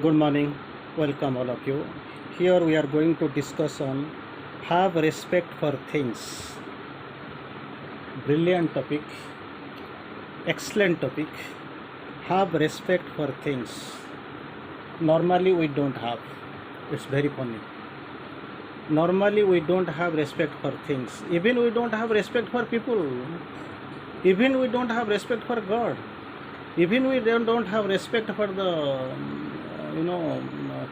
Good morning, welcome all of you. Here we are going to discuss on have respect for things. Brilliant topic, excellent topic. Have respect for things. Normally we don't have. It's very funny. Normally we don't have respect for things. Even we don't have respect for people. Even we don't have respect for God. Even we don't have respect for the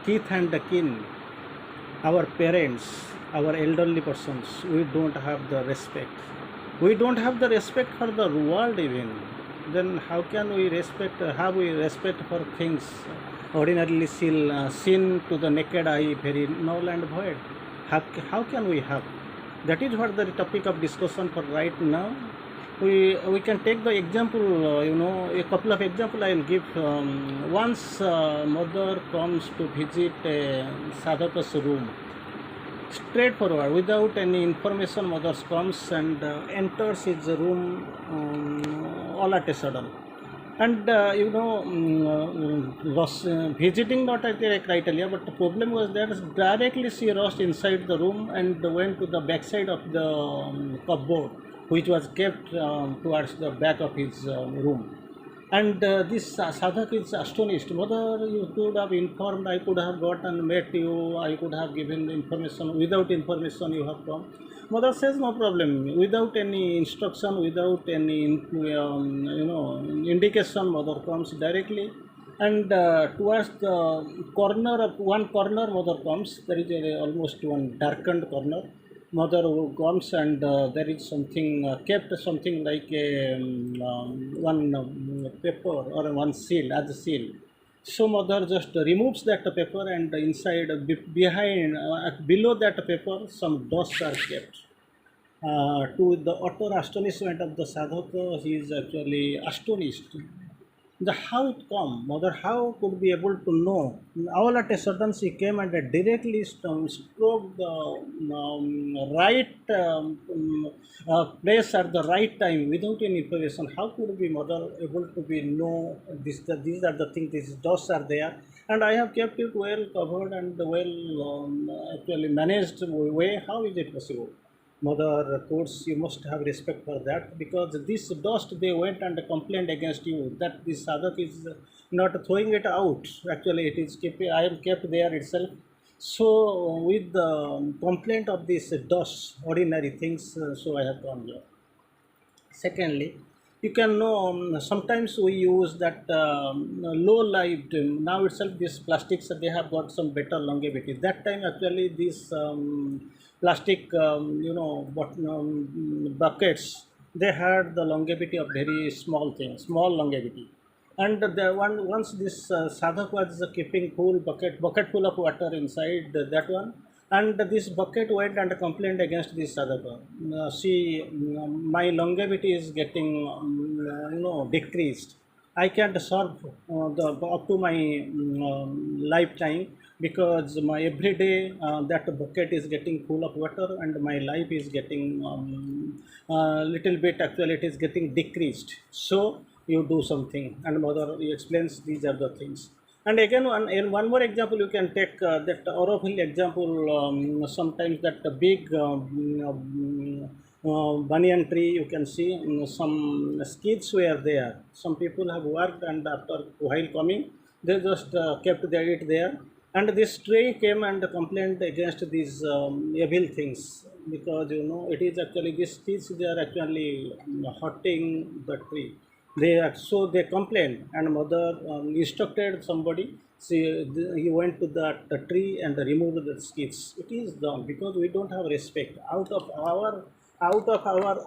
kith and the kin, our parents, our elderly persons. We don't have the respect. We don't have the respect for the world even. Then how can we respect? Have we respect for things ordinarily seen to the naked eye, very null and void? How can we have? That is what the topic of discussion for right now. We can take the example, a couple of example I will give. Once mother comes to visit Sadhaka's room, straightforward, without any information, mother comes and enters his room all at a sudden. And visiting not at a criteria, but the problem was that directly she rushed inside the room and went to the backside of the cupboard, which was kept towards the back of his room. And this sadhak is astonished. Mother, you could have informed, I could have got and met you, I could have given the information. Without information, you have come. Mother says, no problem. Without any instruction, without any indication, mother comes directly. And towards the corner of one corner, mother comes. There is almost one darkened corner. Mother comes and there is something kept, something like a one paper or one seal as a seal. So mother just removes that paper, and inside behind below that paper some dots are kept. To the utter astonishment of the sadhaka, he is actually astonished. The how it come, mother how could be able to know? All at a sudden she came and directly stroked the right place at the right time without any information. How could be mother able to be know these are the things, these dots are there, and I have kept it well covered and well actually managed way. How is it possible? Mother, of course, you must have respect for that, because this dust they went and complained against you that this sadhak is not throwing it out. Actually, it is kept. I am kept there itself. So, with the complaint of this dust, ordinary things, so I have come here. Secondly, you can know sometimes we use that low-lived. Now itself, these plastics they have got some better longevity. That time actually these plastic, buckets, they had the longevity of very small things, small longevity. And the one once this sadhak was keeping full bucket full of water inside that one, and this bucket went and complained against this sadhaka. See, my longevity is getting decreased. I can't serve the up to my lifetime, because my every day that bucket is getting full of water and my life is getting little bit, actually it is getting decreased. So you do something, and mother explains these are the things. And again, one more example you can take, that Auroville example. Sometimes that big banyan tree, you can see some skids were there. Some people have worked, and after while coming, they just kept it there. And this tree came and complained against these evil things, because it is actually these skids, they are actually hurting the tree. So they complained, and mother instructed somebody. He went to that tree and removed the skids. It is done because we don't have respect out of our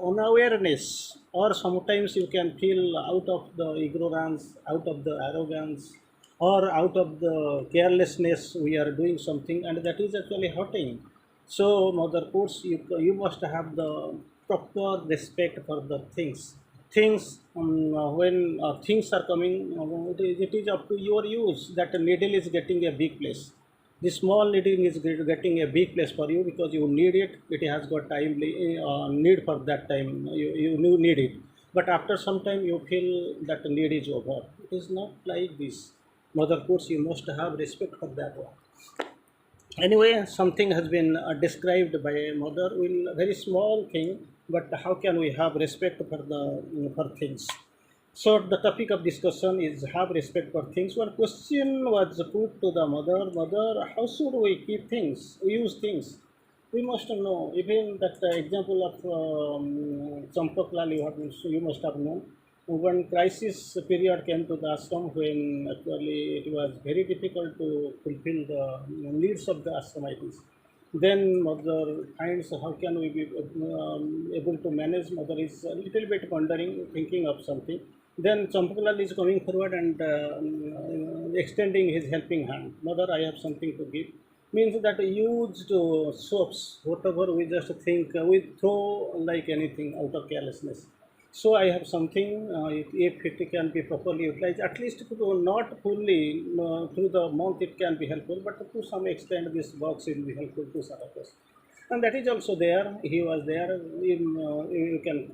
unawareness, or sometimes you can feel out of the ignorance, out of the arrogance, or out of the carelessness we are doing something, and that is actually hurting. So mother course, you must have the proper respect for the things. When things are coming, it is up to your use. That needle is getting a big place. The small needle is getting a big place for you, because you need it. It has got timely need for that time. You need it, but after some time you feel that need is over. It is not like this. Mother course, you must have respect for that one. Anyway, something has been described by a mother, will very small thing, but how can we have respect for the for things? So the topic of discussion is have respect for things. One question was put to the mother: Mother, how should we keep things, use things? We must know. Even that example of Champaklal, you must have known. When crisis period came to the ashram, when actually it was very difficult to fulfill the needs of the ashramites. Then mother finds how can we be able to manage. Mother is a little bit wondering, thinking of something. Then Champaklal is coming forward and extending his helping hand. Mother, I have something to give. Means that used soaps, whatever we just think, we throw like anything out of carelessness. So I have something, if it can be properly utilized, at least to not fully through the month it can be helpful, but to some extent this box will be helpful to some of us. And that is also there. He was there. You can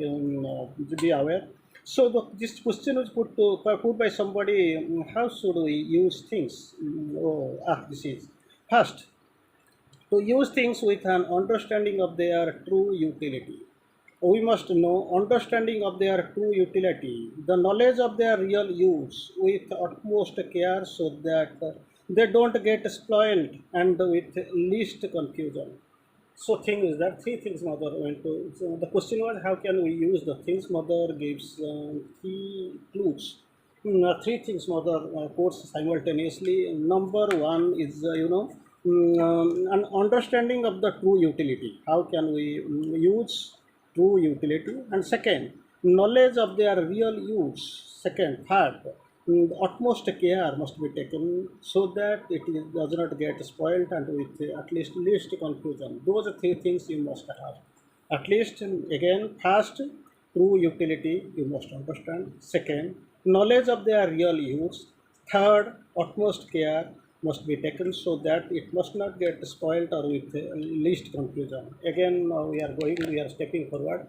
be aware. So this question was put by somebody. How should we use things? This is first to use things with an understanding of their true utility. We must know understanding of their true utility, the knowledge of their real use with utmost care so that they don't get spoiled and with least confusion. So thing is that three things mother went to. So the question was how can we use the things. Mother gives three clues. Three things mother quotes simultaneously. Number one is an understanding of the true utility. How can we use true utility? And second, knowledge of their real use. Second, third, the utmost care must be taken so that does not get spoiled and with at least confusion. Those are three things you must have. At least again, first, true utility you must understand. Second, knowledge of their real use. Third, utmost care must be taken so that it must not get spoiled or with least confusion. Again, we are stepping forward.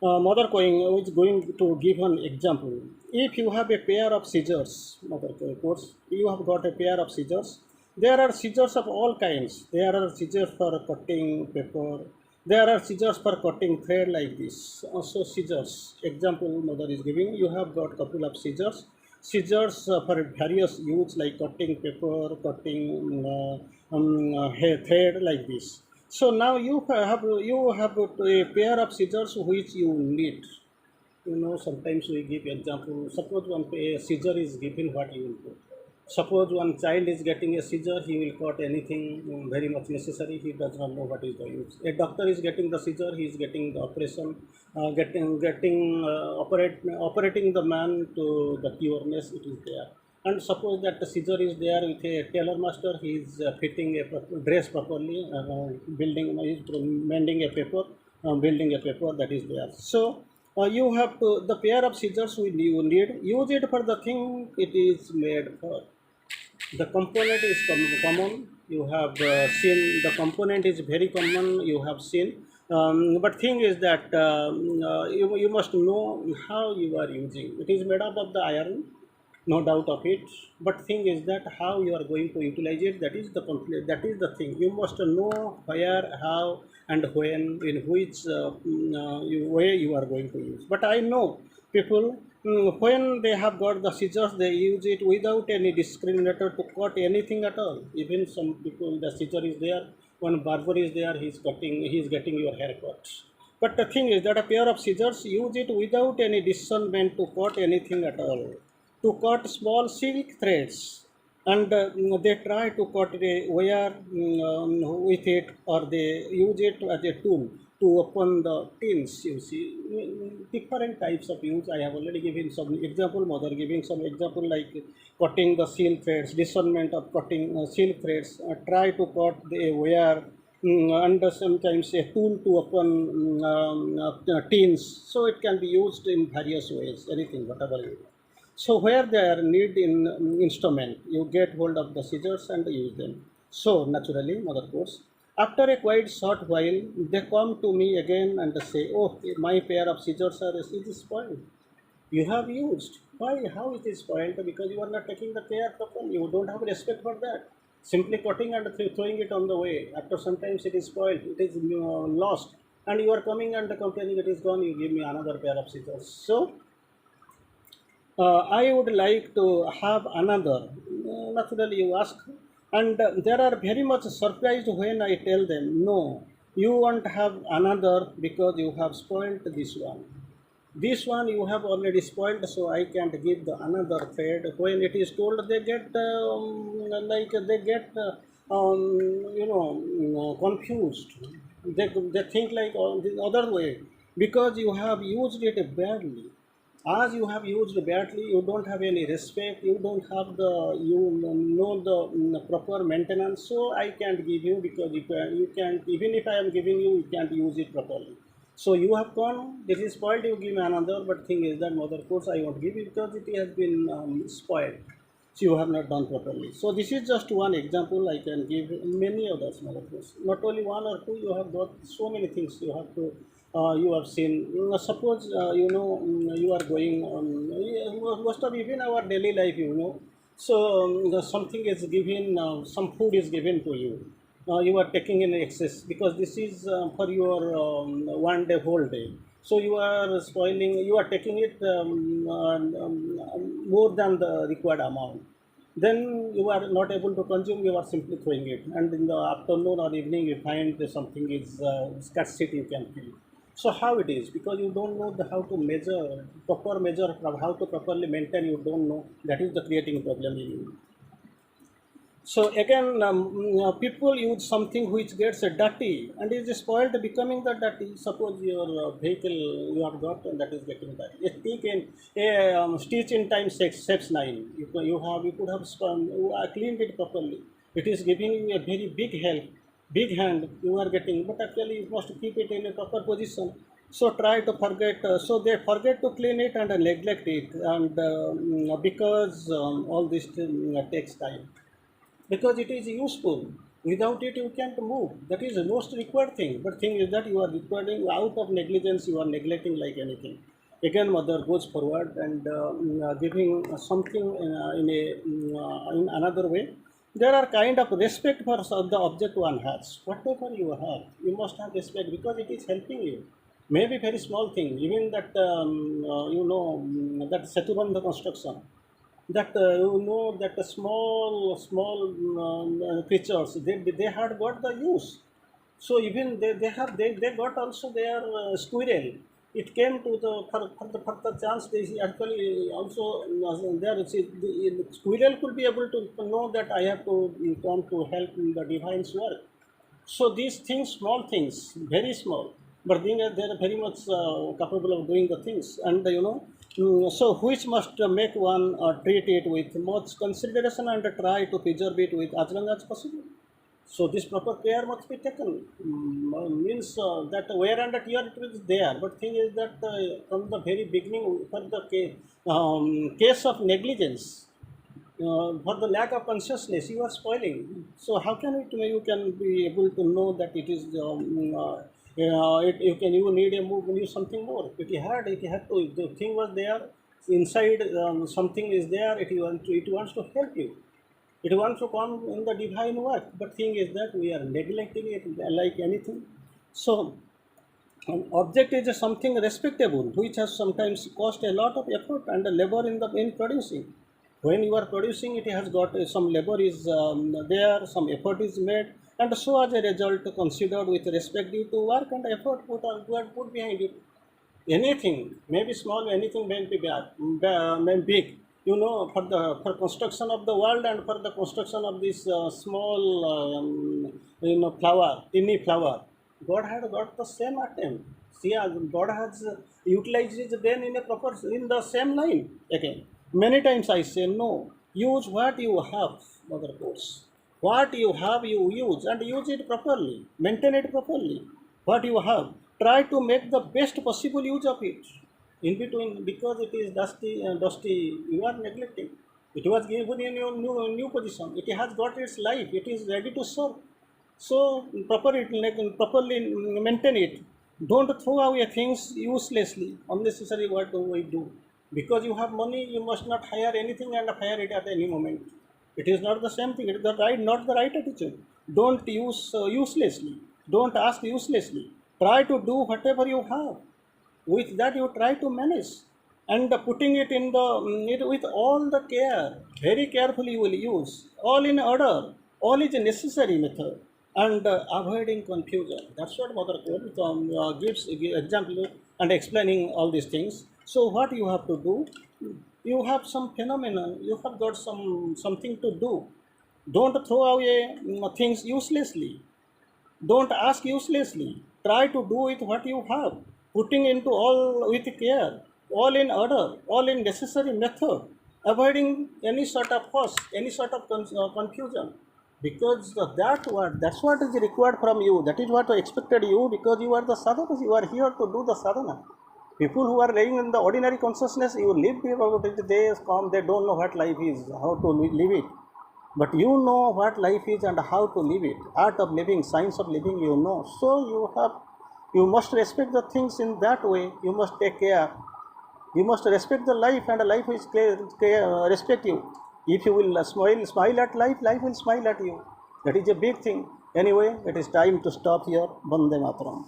Mother Coin is going to give an example. If you have a pair of scissors, Mother quotes, you have got a pair of scissors. There are scissors of all kinds. There are scissors for cutting paper. There are scissors for cutting thread like this. Also scissors. Example Mother is giving. You have got couple of scissors. Scissors for various use like cutting paper, cutting hair thread like this. So now you have a pair of scissors which you need. Sometimes we give example. Suppose one scissor is given, what you will do. Suppose one child is getting a scissor, he will cut anything very much necessary. He does not know what is the use. A doctor is getting the scissor, he is getting the operation, operating the man to the pureness. It is there. And suppose that the scissor is there with a tailor master, he is fitting a dress properly, building, he is mending a paper, building a paper that is there. So you have to the pair of scissors you need use it for the thing it is made for. The component is common. You have seen the component is very common. You have seen, but thing is that you must know how you are using. It is made up of the iron, no doubt of it, but thing is that how you are going to utilize it, that is the complete, that is the thing. You must know where, how, and when, in which way you are going to use. But I know people, when they have got the scissors, they use it without any discriminator to cut anything at all. Even some people, the scissor is there, one barber is there, he is getting your hair cut. But the thing is that a pair of scissors use it without any discernment to cut anything at all, to cut small silk threads, and they try to cut a wire with it, or they use it as a tool to open the tins. You see, different types of use. I have already given some example. Mother giving some example like cutting the silk threads, discernment of cutting silk threads, try to cut the wire, and sometimes a tool to open tins. So it can be used in various ways, anything, whatever you want. So where there need in instrument, you get hold of the scissors and use them. So naturally, mother quotes, after a quite short while, they come to me again and say, "Oh, my pair of scissors are is spoiled. You have used. Why? How it is spoiled? Because you are not taking the care properly. You don't have respect for that. Simply cutting and throwing it on the way. After sometimes it is spoiled. It is lost, and you are coming and complaining it is gone. You give me another pair of scissors. So I would like to have another. Naturally, you ask, and they are very much surprised when I tell them, no, you won't have another because you have spoiled this one. This one you have already spoiled, so I can't give the another thread. When it is told, they get like they get confused. They think like the other way because you have used it badly. As you have used badly, you don't have any respect, you don't have the you know the proper maintenance, so I can't give you because you can't, even if I am giving you, you can't use it properly. So you have gone, this is spoiled, you give me another, but thing is that mother course I won't give you because it has been spoiled, so you have not done properly. So this is just one example. I can give many others, mother course, not only one or two. You have got so many things you have to you have seen. Suppose you are going most of even our daily life, so something is given, some food is given to you, you are taking in excess because this is for your one day whole day, so you are spoiling, you are taking it more than the required amount, then you are not able to consume, you are simply throwing it, and in the afternoon or evening you find that something is scarcity you can feel. So how it is, because you don't know how to measure, proper measure, how to properly maintain, you don't know, that is the creating problem in you. So again, people use something which gets dirty and is spoiled, becoming the dirty. Suppose your vehicle you have got and that is getting dirty. A stick in a stitch in time saves nine. You could have cleaned it properly. It is giving you a very big help, big hand you are getting, but actually you must keep it in a proper position. So try to forget. So they forget to clean it and neglect it, and because all this takes time, because it is useful. Without it you can't move, that is the most required thing, but thing is that you are requiring out of negligence, you are neglecting like anything. Again mother goes forward and giving something in another way. There are kind of respect for the object one has. Whatever you have, you must have respect because it is helping you. Maybe very small thing, even that that Setubandha construction, that that the small creatures, they had got the use. So even they got also their squirrel, it came to the for the chance they actually also there, see, the squirrel could be able to know that I have to come to help in the divine's work. So these things, small things, very small, but they are very much capable of doing the things. And so which must make one treat it with much consideration and try to preserve it with as long as possible. So this proper care must be taken. Means that wear and tear it is there, but thing is that from the very beginning, for the case of negligence, for the lack of consciousness, you are spoiling. So how can you can be able to know that it is you need a move, need something more. It had to, the thing was there inside, something is there. It wants to help you. It wants to come in the divine work. But thing is that we are neglecting it like anything. So an object is something respectable, which has sometimes cost a lot of effort and labor in producing. When you are producing, it has got some labor is there, some effort is made, and so as a result, considered with respect due to work and effort put behind it. Anything may be small, anything may be may be big. For construction of the world and for the construction of this small flower, tiny flower, God had got the same attempt. See, God has utilized it then in a proper, in the same line again. Many times I say no. Use what you have, mother course. What you have, you use, and use it properly. Maintain it properly. What you have, try to make the best possible use of it. In between, because it is dusty, you are neglecting. It was given in your new position. It has got its life. It is ready to serve. So properly maintain it. Don't throw away things uselessly, unnecessary. What do we do? Because you have money, you must not hire anything and fire it at any moment. It is not the same thing. It is the right, not the right attitude. Don't use uselessly. Don't ask uselessly. Try to do whatever you have. With that, you try to manage, and putting it in the it with all the care. Very carefully, you will use all in order. All is a necessary method, and avoiding confusion. That's what Mother Queen gives example and explaining all these things. So what you have to do, you have some phenomenon, you have got something to do. Don't throw away things uselessly. Don't ask uselessly. Try to do with what you have, putting into all with care, all in order, all in necessary method, avoiding any sort of fuss, any sort of confusion. Because that's what is required from you. That is what expected you, because you are the sadhana. You are here to do the sadhana. People who are living in the ordinary consciousness, you live about it, they come, they don't know what life is, how to live it. But you know what life is and how to live it. Art of living, science of living, you know. So you must respect the things in that way. You must take care. You must respect the life, and life will respect you. If you will smile at life, life will smile at you. That is a big thing. Anyway, it is time to stop here. Bande Mataram.